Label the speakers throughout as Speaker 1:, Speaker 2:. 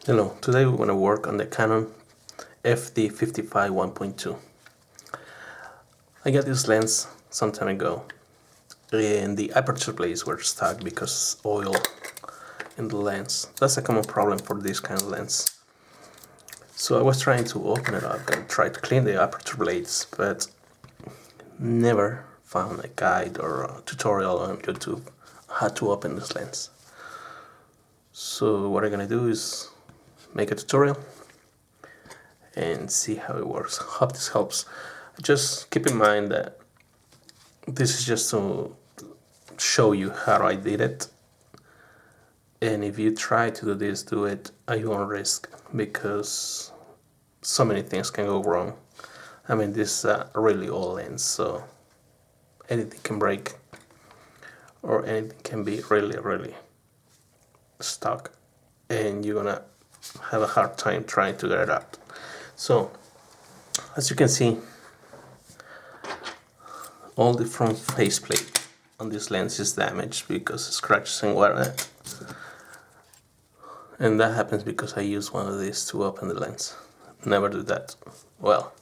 Speaker 1: Hello, today we want to work on the Canon FD55 1.2. I got this lens some time ago and the aperture blades were stuck because oil in the lens. That's a common problem for this kind of lens. So I was trying to open it up and try to clean the aperture blades, but never found a guide or a tutorial on YouTube how to open this lens. So what I'm gonna do is make a tutorial and see how it works. Hope this helps. Just keep in mind that this is just to show you how I did it, and if you try to do this, do it at your own risk, because so many things can go wrong. I mean, this is a really old lens, so anything can break or anything can be really stuck, and you're gonna have a hard time trying to get it out. So as you can see, all the front faceplate on this lens is damaged because of scratches and whatnot, and that happens because I use one of these to open the lens. Never do that. Well,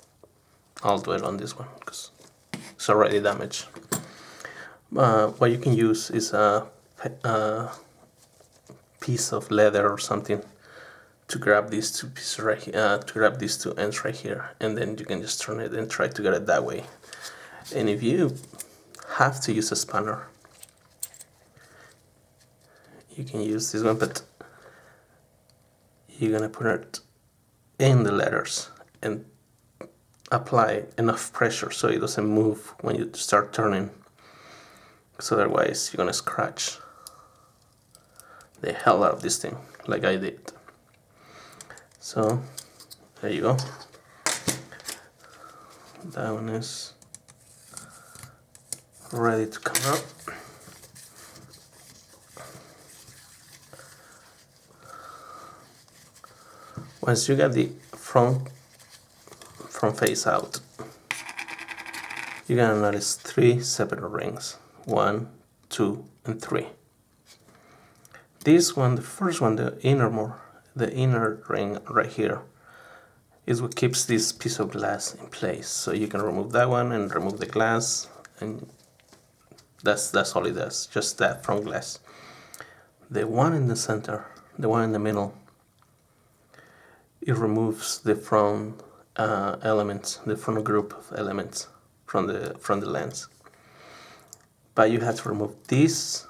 Speaker 1: I'll do it on this one because it's already damaged. What you can use is a piece of leather or something to grab these two pieces right here, to grab these two ends right here, and then you can just turn it and try to get it that way. And if you have to use a spanner, you can use this one, but you're gonna put it in the letters and apply enough pressure so it doesn't move when you start turning, because otherwise you're gonna scratch the hell out of this thing like I did. So there you go. That one is ready to come out. Once you get the front face out, you're gonna notice three separate rings. 1, 2, and 3. This one, the first one, the inner ring right here, is what keeps this piece of glass in place. So you can remove that one and remove the glass, and that's all it does, just that front glass. The one in the center, the one in the middle, it removes the front elements, the front group of elements from the lens. But you have to remove this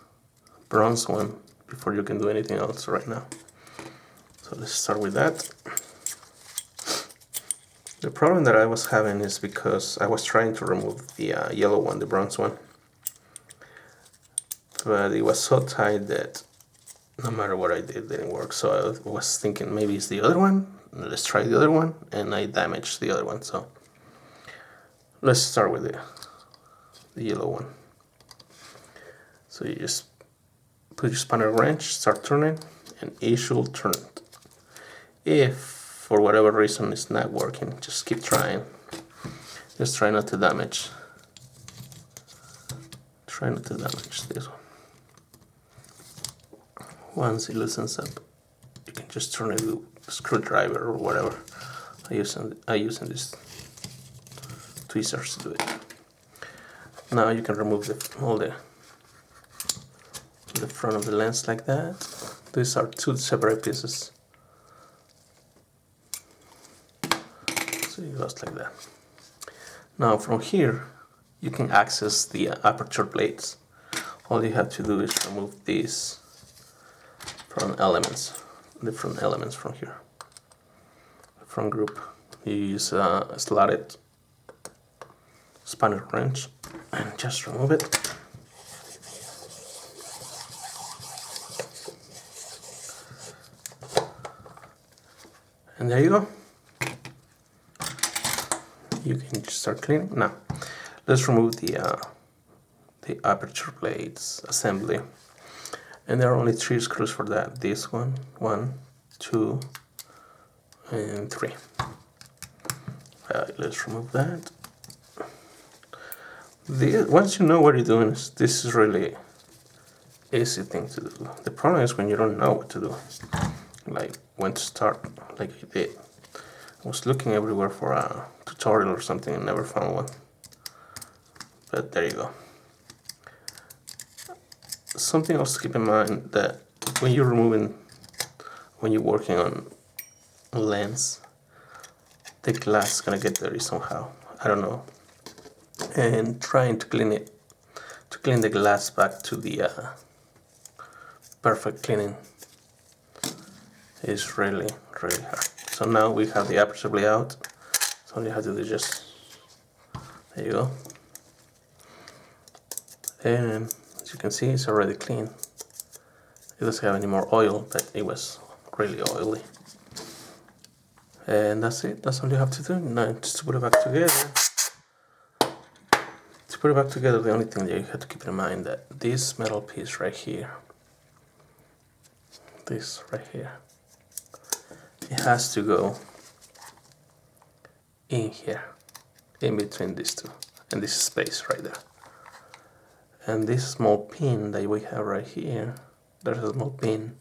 Speaker 1: bronze one before you can do anything else right now. So let's start with that. The problem that I was having is because I was trying to remove the yellow one, the bronze one, but it was so tight that no matter what I did, it didn't work. So I was thinking maybe it's the other one, let's try the other one, and I damaged the other one. So let's start with the yellow one. So you just put your spanner wrench, start turning, and it should turn. If for whatever reason it's not working, just keep trying. Just try not to damage. Try not to damage this one. Once it loosens up, you can just turn it with a screwdriver or whatever. I use these tweezers to do it. Now you can remove all the front of the lens like that. These are two separate pieces. So it goes like that. Now from here, you can access the aperture blades. All you have to do is remove these front elements, the front elements from here. The front group. You use a slotted spanner wrench and just remove it. And there you go. You can just start cleaning. Now, let's remove the aperture blades assembly. And there are only 3 screws for that. This one, 1, 2, and 3. Let's remove that. Once you know what you're doing, this is really easy thing to do. The problem is when you don't know what to do. like when to start, like I did. I was looking everywhere for a tutorial or something and never found one. But there you go. Something else to keep in mind, that when you're working on a lens, the glass is gonna get dirty somehow. I don't know. And trying to clean the glass back to the perfect cleaning is really, really hard. So now we have the aperture layout. So all you have to do is just, there you go. And as you can see, it's already clean. It doesn't have any more oil, but it was really oily. And that's it. That's all you have to do. Now, just to put it back together. To put it back together, the only thing that you have to keep in mind that this metal piece right here, this right here, it has to go in here, in between these two, and this space right there. And this small pin that we have right here, there's a small pin,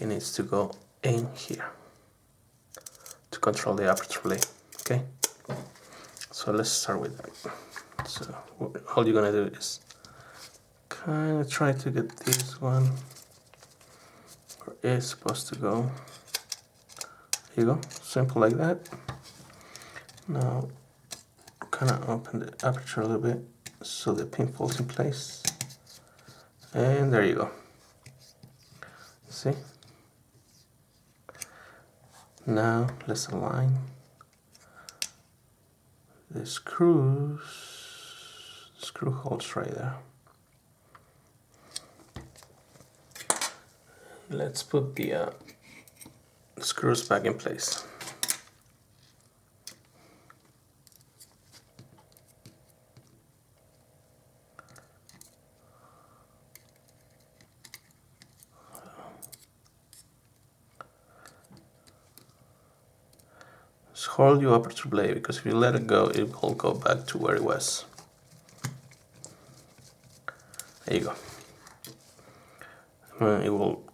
Speaker 1: it needs to go in here to control the aperture blade, okay? So let's start with that. So all you're gonna do is kind of try to get this one where it's supposed to go. There you go, simple like that. Now kind of open the aperture a little bit so the pin falls in place, and there you go. See? Now let's align the screw holes right there. Let's put the screws back in place. Just hold your aperture blade, because if you let it go, it will go back to where it was. There you go. It will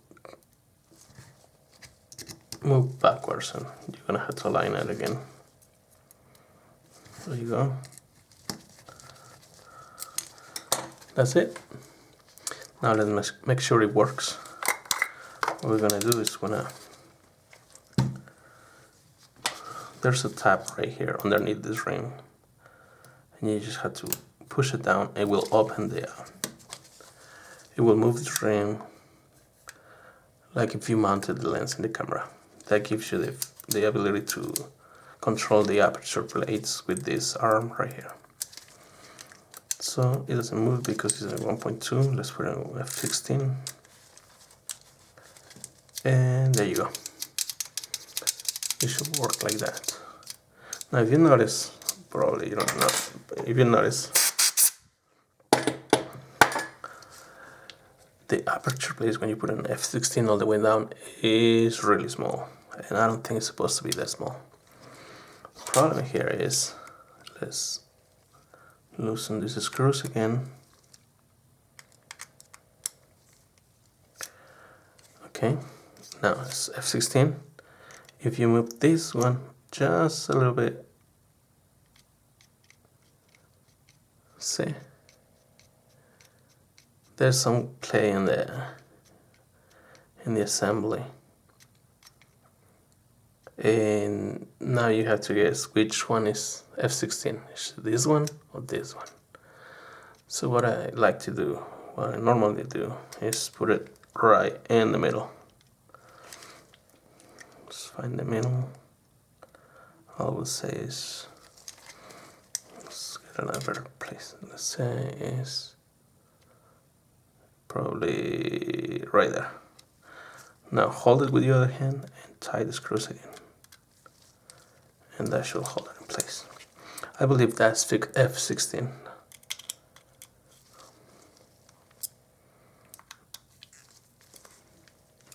Speaker 1: move backwards, and you're gonna have to align it again. There you go. That's it. Now let's make sure it works. What we're gonna do is there's a tab right here underneath this ring, and you just have to push it down. It will open it will move this ring like if you mounted the lens in the camera. That gives you the ability to control the aperture blades with this arm right here. So it doesn't move because it's a 1.2. Let's put it on f16. And there you go. It should work like that. Now if you notice, probably you don't know, but if you notice, the aperture place when you put an f16 all the way down is really small, and I don't think it's supposed to be that small. The problem here is, let's loosen these screws again. Okay, now it's f16. If you move this one just a little bit, see, there's some play in the assembly, and now you have to guess which one is f16. Is it this one or this one? So what I like to do, what I normally do, is put it right in the middle. Let's find the middle. I would say is, let's get another place. Let's say is probably right there. Now hold it with the other hand and tie the screws again, and that should hold it in place. I believe that's f16.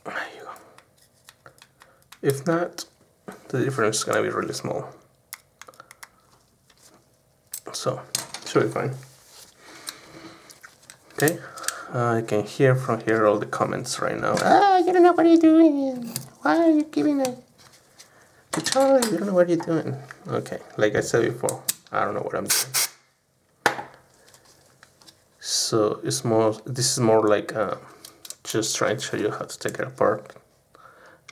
Speaker 1: There you go. If not, the difference is gonna be really small. So, should be fine. Okay, I can hear from here all the comments right now. Ah, you don't know what you're doing. Why are you giving a tutorial? You don't know what you're doing. Okay, like I said before, I don't know what I'm doing. So it's more. This is more like just trying to show you how to take it apart,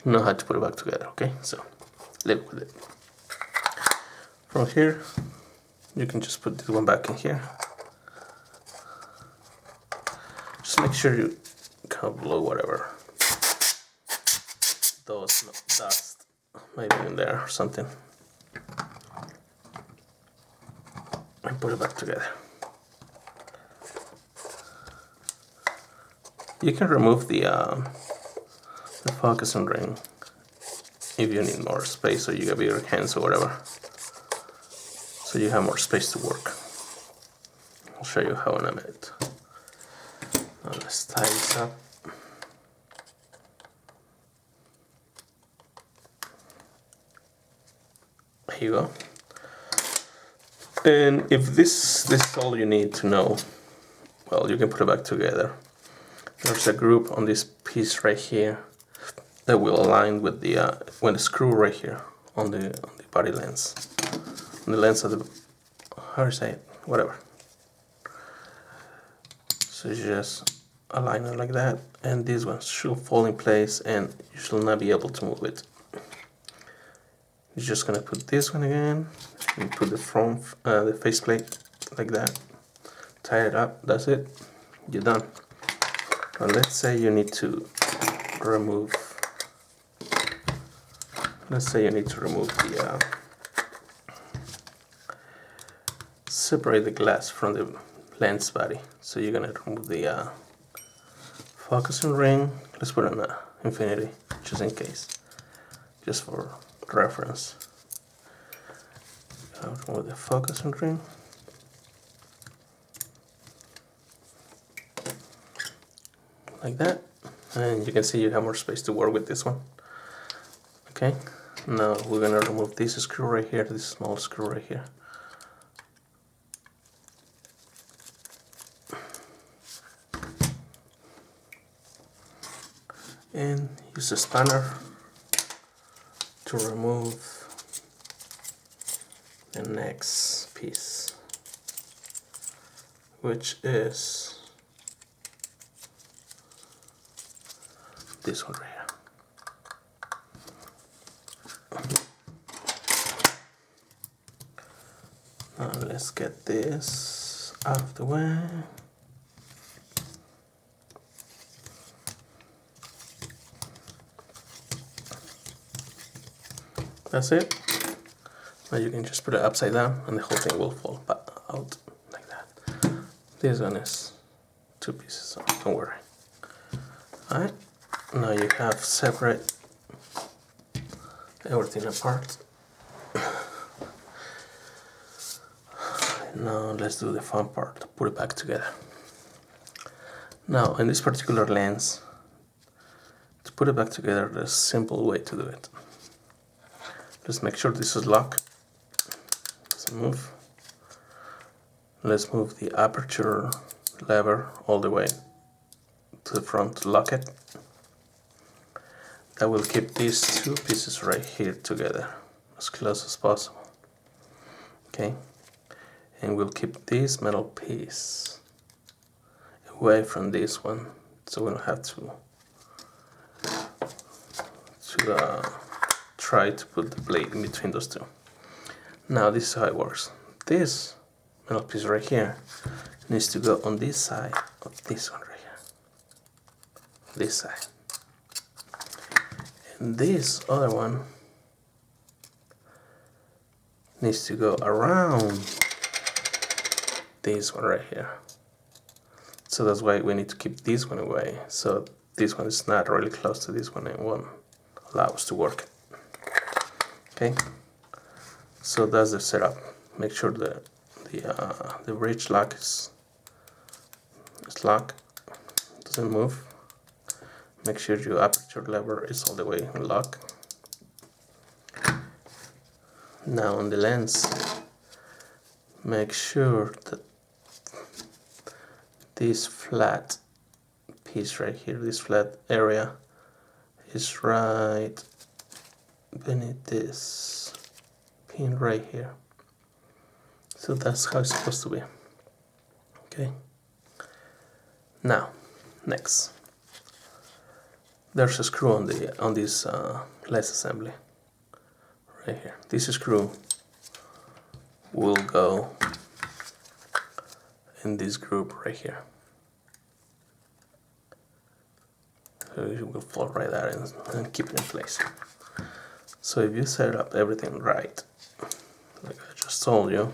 Speaker 1: know how to put it back together. Okay, so live with it. From here, you can just put this one back in here. Just make sure you kind of blow whatever those dust might be in there or something, and put it back together. You can remove the focusing ring if you need more space, or you got bigger hands or whatever, so you have more space to work. I'll show you how in a minute. Now let's tie this up. Here you go. And if this is all you need to know, well, you can put it back together. There's a group on this piece right here that will align with the screw right here on the body lens, on the lens of the, how do you say it, whatever. So you just align it like that, and this one should fall in place, and you should not be able to move it. You're just gonna put this one again, and put the front, the faceplate like that. Tie it up. That's it. You're done. Now let's say you need to remove. Let's say you need to remove the separate the glass from the lens body. So you're gonna remove the focusing ring. Let's put on infinity, just in case, just for reference. I'll remove the focusing ring. Like that, and you can see you have more space to work with this one. Okay, now we're gonna remove this screw right here, this small screw right here. And use a spanner to remove the next piece, which is this one right here. Now let's get this out of the way. That's it. Now you can just put it upside down and the whole thing will fall out like that. This one is 2 pieces, so don't worry. Alright, now you have separate everything apart. Now let's do the fun part, put it back together. Now in this particular lens, to put it back together, there's a simple way to do it. Just make sure this is locked. Doesn't move. Let's move the aperture lever all the way to the front to lock it. That will keep these 2 pieces right here together as close as possible. Okay, and we'll keep this metal piece away from this one, so we don't have to try to put the blade in between those 2. Now this is how it works. This metal piece right here needs to go on this side of this one right here. This side. And this other one needs to go around this one right here. So that's why we need to keep this one away. So this one is not really close to this one and won't allow us to work it. Okay, so that's the setup. Make sure that the bridge lock is locked, doesn't move. Make sure your aperture lever is all the way locked. Now on the lens, make sure that this flat piece right here, this flat area, is right beneath this pin right here. So that's how it's supposed to be. Okay. Now, next, there's a screw on this less assembly right here. This screw will go in this group right here. So it will fall right there and keep it in place. So if you set up everything right, like I just told you,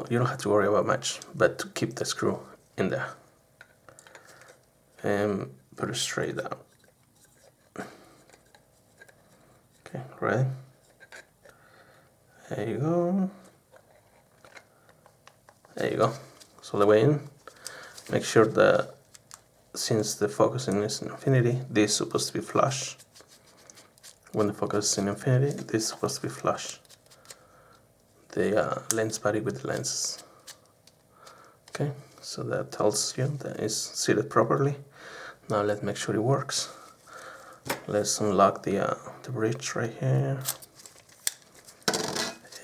Speaker 1: you don't have to worry about much, but to keep the screw in there and put it straight down. Okay, ready? There you go. There you go. So the way in. Make sure that since the focusing is in infinity, this is supposed to be flush. When the focus is in infinity, this is supposed to be flush. The lens body with the lenses. Okay, so that tells you that it's seated properly. Now let's make sure it works. Let's unlock the bridge right here.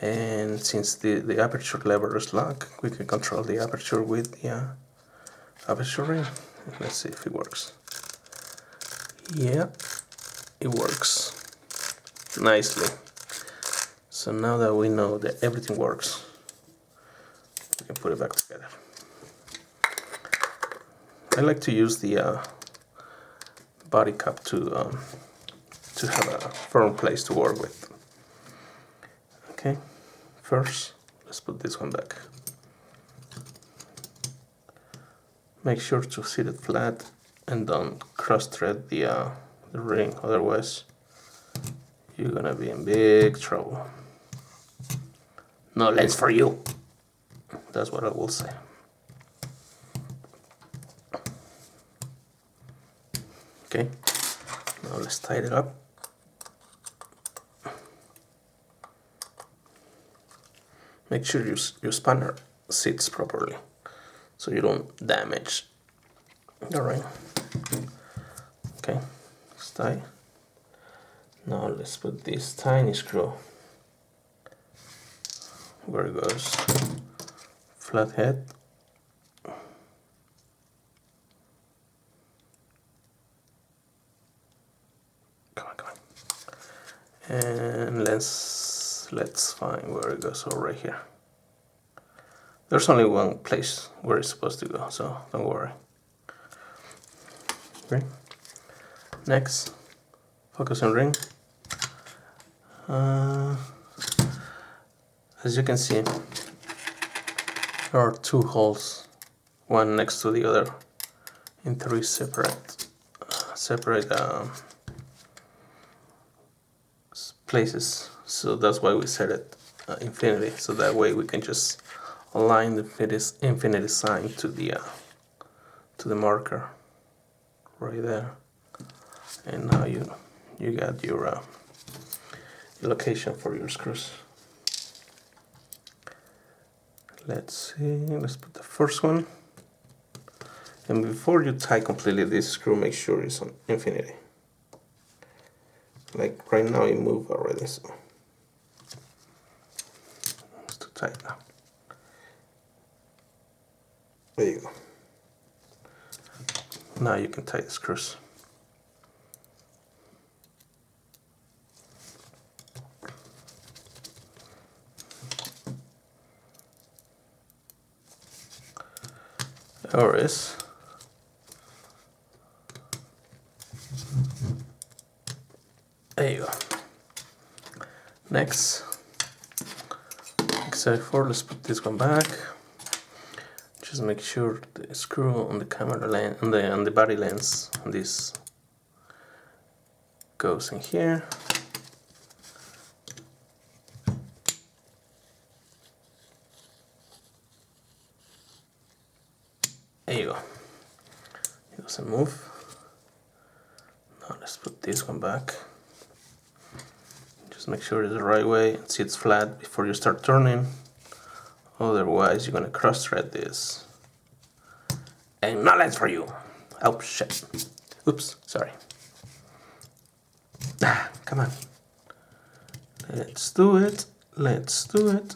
Speaker 1: And since the aperture lever is locked, we can control the aperture with the aperture ring. Let's see if it works. Yeah, it works nicely. So now that we know that everything works, we can put it back together. I like to use the body cup to have a firm place to work with. Okay, first let's put this one back. Make sure to sit it flat and don't cross thread the ring, otherwise you're gonna be in big trouble. No lens for you. That's what I will say. Okay, now let's tighten it up. Make sure your spanner sits properly so you don't damage the ring. Okay, it's tight. Now let's put this tiny screw where it goes. Flat head. Come on. And let's find where it goes. So right here. There's only one place where it's supposed to go, so don't worry. Okay. Next, focus on ring. As you can see, there are two holes, one next to the other, in three separate places. So that's why we set it infinity, so that way we can just align the infinity sign to the marker right there, and now you got your location for your screws. Let's see, let's put the first one, and before you tie completely this screw, make sure it's on infinity. Like right now it moved already, so it's too tight now. There you go. Now you can tie the screws. There it is. There you go. Next, X34, let's put this one back. Just make sure the screw on the camera lens, on the body lens, this goes in here. There you go. It doesn't move. Now let's put this one back. Just make sure it's the right way and see it's flat before you start turning. Otherwise, you're gonna cross thread this. And no lens for you. Oh shit. Oops, sorry. Come on. Let's do it. Let's do it.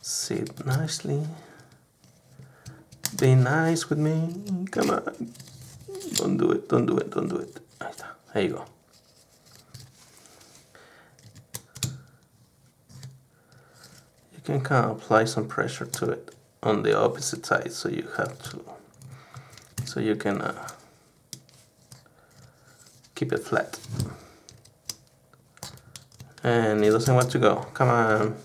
Speaker 1: Sit nicely. Be nice with me. Come on. Don't do it, don't do it, don't do it. There you go. You can kind of apply some pressure to it on the opposite side, so you have to, so you can keep it flat. And it doesn't want to go. Come on.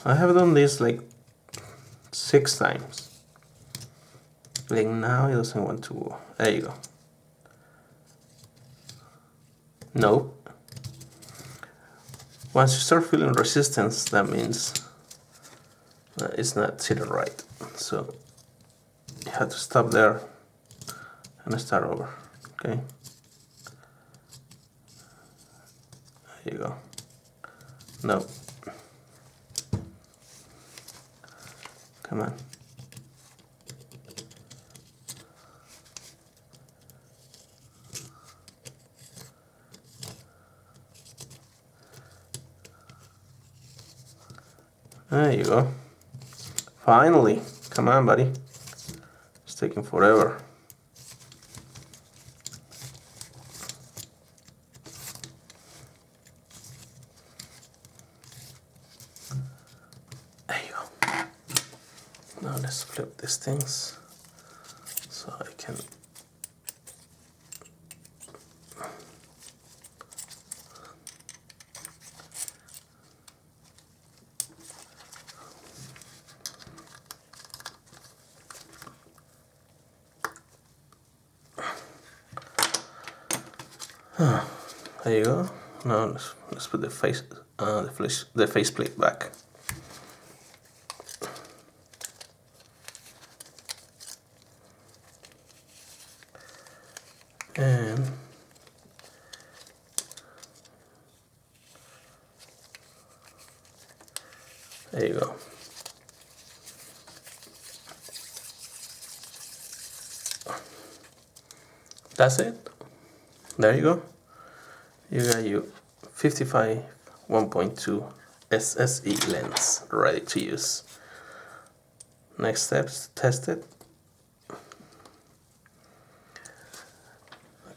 Speaker 1: I have done this like 6 times. Like now it doesn't want to go. There you go. Nope. Once you start feeling resistance, that means it's not sitting right. So you have to stop there and start over. Okay. There you go. No. Come on. There you go. Finally. Come on, buddy. It's taking forever. There you go. Now let's flip these things so I can. There you go. Now let's put the faceplate back. And there you go. That's it. There you go. You got your 55 1.2 S.S.C lens ready to use. Next steps, test it. A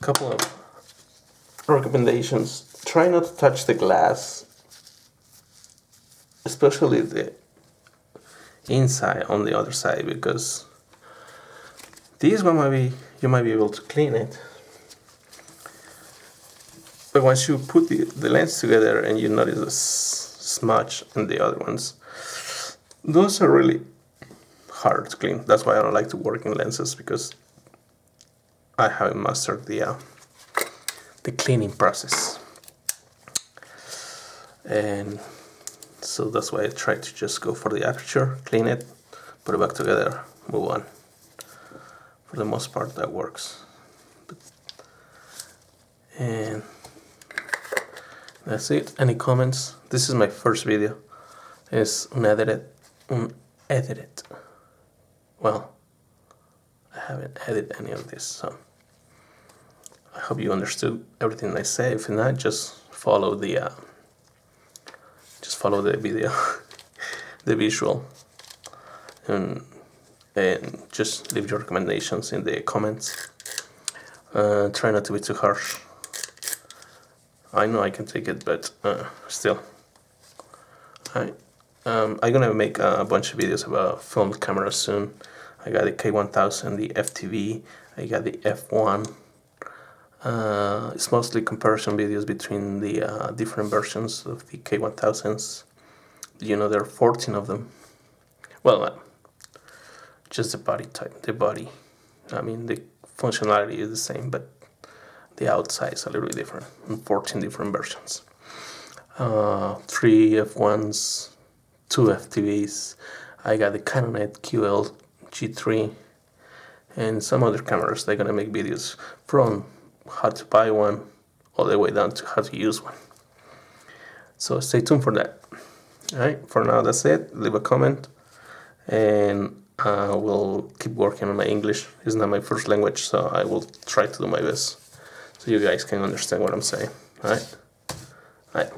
Speaker 1: couple of recommendations. Try not to touch the glass, especially the inside on the other side, because this one you might be able to clean it. But once you put the lens together and you notice a smudge in the other ones, those are really hard to clean. That's why I don't like to work in lenses, because I haven't mastered the cleaning process. And so that's why I try to just go for the aperture, clean it, put it back together, move on. For the most part, that works. And that's it. Any comments? This is my first video. It's unedited. Well, I haven't edited any of this, so I hope you understood everything I say. If not, just follow the video, the visual, and just leave your recommendations in the comments. Try not to be too harsh. I know I can take it, but still. I'm gonna make a bunch of videos about film cameras soon. I got the K1000, the FTV, I got the F1. It's mostly comparison videos between the different versions of the K1000s. You know, there are 14 of them. Well, just the body type, the body. I mean, the functionality is the same, but the outside is a little bit different, and 14 different versions. 3 F1s, 2 FTVs. I got the Canon QL G3, and some other cameras. They're gonna make videos from how to buy one all the way down to how to use one. So stay tuned for that. Alright, for now that's it. Leave a comment, and I will keep working on my English. It's not my first language, so I will try to do my best so you guys can understand what I'm saying. Alright? Alright.